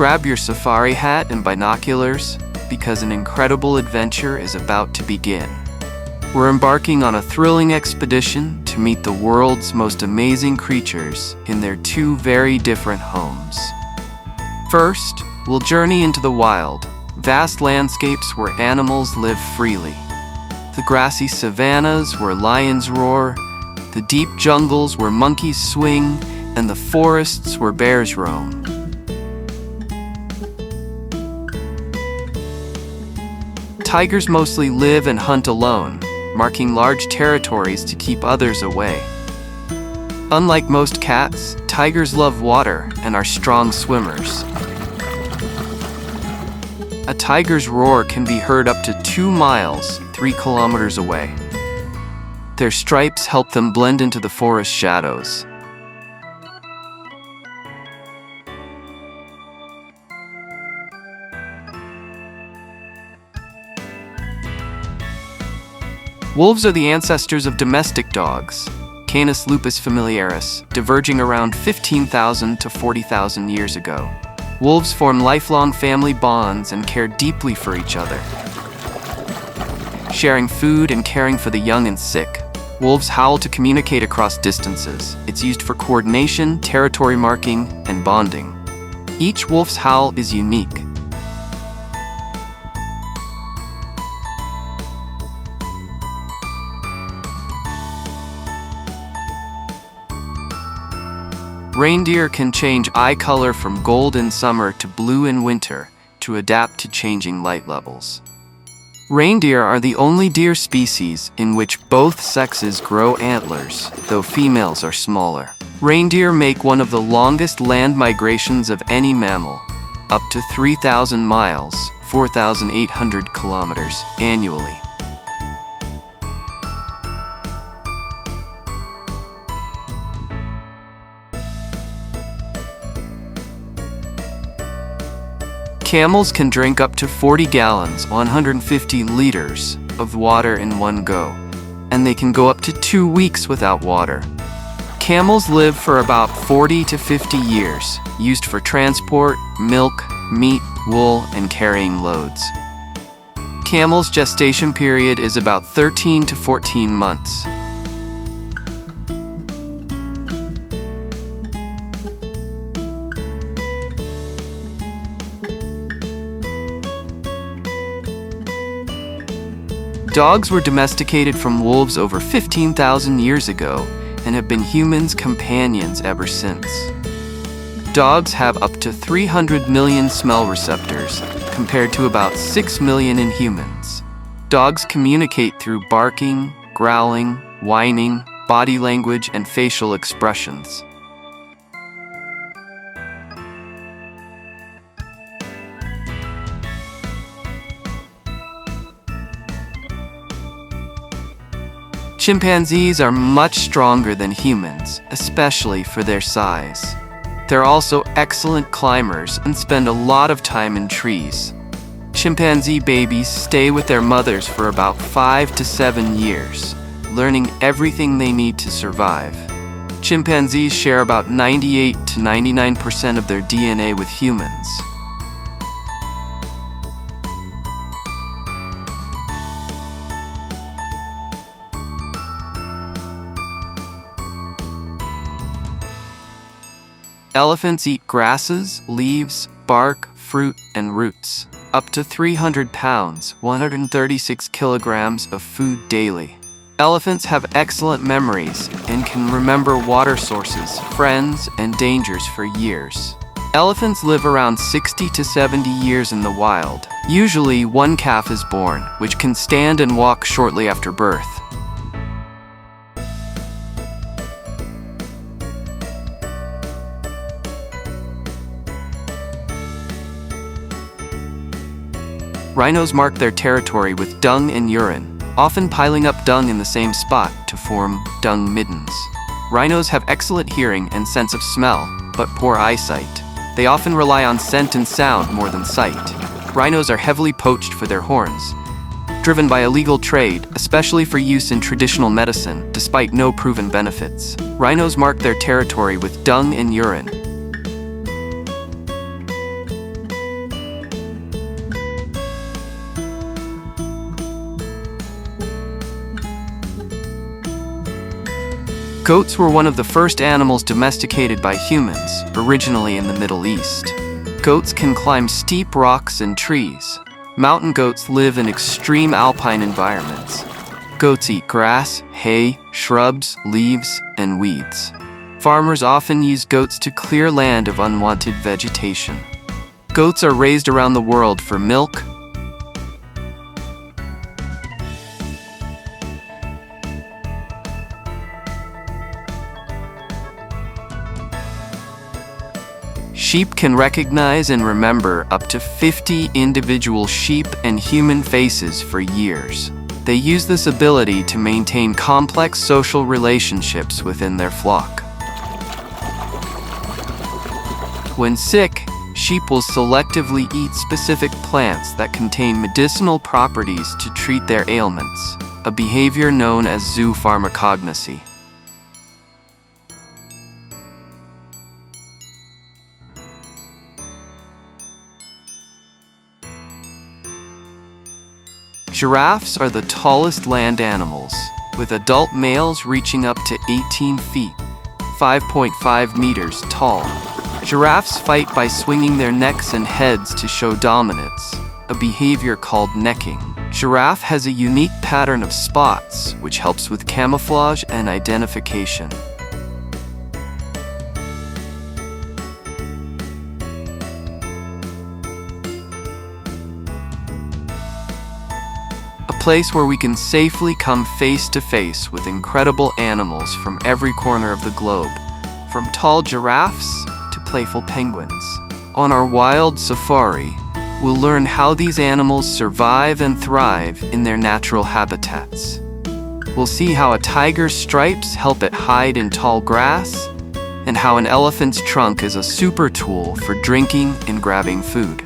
Grab your safari hat and binoculars, because an incredible adventure is about to begin. We're embarking on a thrilling expedition to meet the world's most amazing creatures in their two very different homes. First, we'll journey into the wild, vast landscapes where animals live freely. The grassy savannas where lions roar, the deep jungles where monkeys swing, and the forests where bears roam. Tigers mostly live and hunt alone, marking large territories to keep others away. Unlike most cats, tigers love water and are strong swimmers. A tiger's roar can be heard up to 2 miles, 3 kilometers away. Their stripes help them blend into the forest shadows. Wolves are the ancestors of domestic dogs, Canis lupus familiaris, diverging around 15,000 to 40,000 years ago. Wolves form lifelong family bonds and care deeply for each other, sharing food and caring for the young and sick. Wolves howl to communicate across distances. It's used for coordination, territory marking, and bonding. Each wolf's howl is unique. Reindeer can change eye color from gold in summer to blue in winter to adapt to changing light levels. Reindeer are the only deer species in which both sexes grow antlers, though females are smaller. Reindeer make one of the longest land migrations of any mammal, up to 3,000 miles, 4,800 kilometers, annually. Camels can drink up to 40 gallons, 150 liters, of water in one go, and they can go up to 2 weeks without water. Camels live for about 40 to 50 years, used for transport, milk, meat, wool, and carrying loads. Camel's gestation period is about 13 to 14 months. Dogs were domesticated from wolves over 15,000 years ago and have been humans' companions ever since. Dogs have up to 300 million smell receptors, compared to about 6 million in humans. Dogs communicate through barking, growling, whining, body language, and facial expressions. Chimpanzees are much stronger than humans, especially for their size. They're also excellent climbers and spend a lot of time in trees. Chimpanzee babies stay with their mothers for about 5 to 7 years, learning everything they need to survive. Chimpanzees share about 98 to 99% of their DNA with humans. Elephants eat grasses, leaves, bark, fruit, and roots. Up to 300 pounds, 136 kilograms of food daily. Elephants have excellent memories and can remember water sources, friends, and dangers for years. Elephants live around 60 to 70 years in the wild. Usually, one calf is born, which can stand and walk shortly after birth. Rhinos mark their territory with dung and urine, often piling up dung in the same spot to form dung middens. Rhinos have excellent hearing and sense of smell, but poor eyesight. They often rely on scent and sound more than sight. Rhinos are heavily poached for their horns, driven by illegal trade, especially for use in traditional medicine, despite no proven benefits. Rhinos mark their territory with dung and urine. Goats were one of the first animals domesticated by humans, originally in the Middle East. Goats can climb steep rocks and trees. Mountain goats live in extreme alpine environments. Goats eat grass, hay, shrubs, leaves, and weeds. Farmers often use goats to clear land of unwanted vegetation. Goats are raised around the world for milk, sheep can recognize and remember up to 50 individual sheep and human faces for years. They use this ability to maintain complex social relationships within their flock. When sick, sheep will selectively eat specific plants that contain medicinal properties to treat their ailments, a behavior known as zoopharmacognosy. Giraffes are the tallest land animals, with adult males reaching up to 18 feet, 5.5 meters tall. Giraffes fight by swinging their necks and heads to show dominance, a behavior called necking. Giraffe has a unique pattern of spots, which helps with camouflage and identification. A place where we can safely come face to face with incredible animals from every corner of the globe, from tall giraffes to playful penguins. On our wild safari, we'll learn how these animals survive and thrive in their natural habitats. We'll see how a tiger's stripes help it hide in tall grass, and how an elephant's trunk is a super tool for drinking and grabbing food.